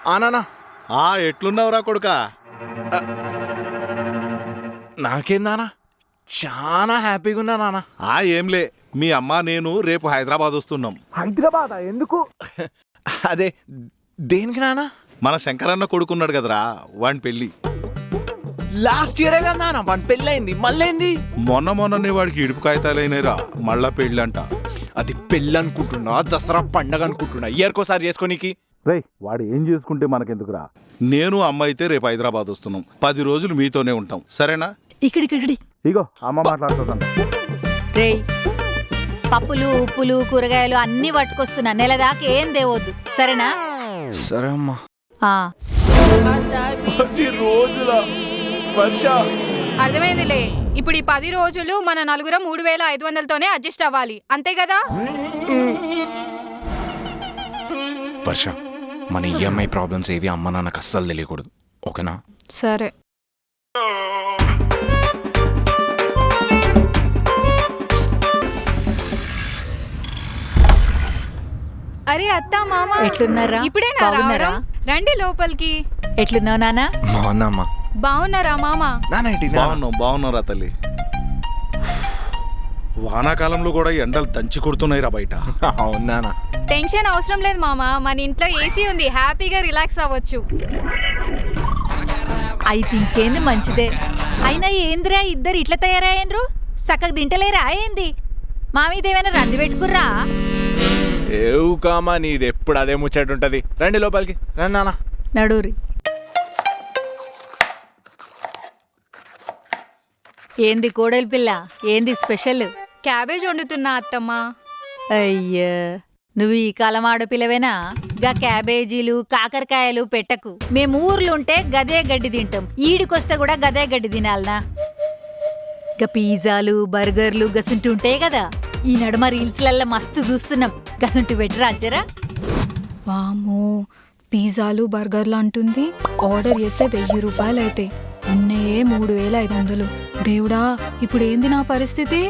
నానా ఎట్లున్నావురా కొడుకా? నాకేం నానా చాలా హ్యాపీగా ఉన్నా నానా. ఏంలే, మీ అమ్మ నేను రేపు హైదరాబాద్ వస్తున్నాం. హైదరాబాద్ ఎందుకు? అదే దేనికి నానా? మన శంకరన్న కొడుకున్నాడు కదరా, వాని పెళ్ళి. లాస్ట్ ఇయరే కదా నానా వాని పెళ్ళయింది, మళ్ళీ మొన్ననే వాడికి ఇడుపు కాగితాలైనరా, మళ్ళా పెళ్ళి అంట. అది పెళ్ళి అనుకుంటున్నా, దసరా పండగ అనుకుంటున్నా, ఇయర్కోసారి చేసుకోనీకి. రేయ్, వాడు ఏం చేసుకుంటే మనకెందుకురా? నేను అమ్మ అయితే రేపు హైదరాబాద్ వస్తున్నాం. 10 రోజులు మీతోనే ఉంటాం, సరేనా? ఇక్కడి ఇగో అమ్మ మాట్లాడుతుందంట. రేయ్, పప్పులు ఉప్పులు కూరగాయలు అన్ని పట్టుకొస్తున్నా, నెల దాకా ఏం తేవద్దు, సరేనా? సరే అమ్మా. ఆ 10 రోజుల వర్ష. అర్థమైందిలే. ఇప్పుడు ఈ 10 రోజులు మన నలుగురం 3500తోనే అడ్జస్ట్ అవ్వాలి, అంతే కదా? వర్ష, మన ఈఎంఐ ప్రాబ్లమ్స్ ఏవి అమ్మ నాన్నకు అస్సలు తెలియకూడదు, ఓకేనా? సరే. అరే అత్తా మామ, ఎట్లున్నారా? ఇప్పుడేనా బాగున్నారా? రావడం? రండి లోపలికి. ఎట్లున్నావు నానా? బాగున్నామ్మా. బాగున్నారా మామ? నానా ఏంటి? బాగున్నారా తల్లి? వానాకాలంలో కూడా ఎండలు దంచి కొడుతున్నాయిరా బయట. అవునా? టెన్షన్ అవసరం లేదు మామ, మన ఇంట్లో ఏసీ ఉంది, హ్యాపీగా రిలాక్స్ అవ్వచ్చు. అయితే ఇంకేంది, మంచిదే. అయినా ఏందిరా ఇద్దరు ఇట్లా తయారయ్యారు? చక్కగా తింటలేరా ఏంది? మా మీద ఏమైనా రంది పెట్టుకుర్రా? ఏవు కామా, నీది ఎప్పుడు అదే ముచ్చట ఉంటది. రండి లోపలికి, రండి నాన్న. నడూరి. ఏంది కోడలి పిల్ల, ఏంది స్పెషల్? క్యాబేజ్ వండుతున్నా అత్తమ్మ. అయ్యా, నువ్వు ఈ కాలం ఆడపిల్లవేనా? గా క్యాబేజీలు కాకరకాయలు పెట్టకు. మేము ఊర్లుంటే గదే గడ్డి తింటాం, ఈడికొస్తే కూడా గదే గడ్డి తినాలనా? గా పిజ్జాలు బర్గర్లు గసుంటి ఉంటాయి కదా, ఈ నడుమ రీల్స్లల్లో మస్తు చూస్తున్నాం, గసుంటి పెట్టరా అజ్జరా? వామో, పిజ్జాలు బర్గర్లు అంటుంది. ఆర్డర్ చేస్తే 1000 రూపాయలు అయితే ఉన్నాయే 3500. దేవుడా, ఇప్పుడు ఏంది నా పరిస్థితి?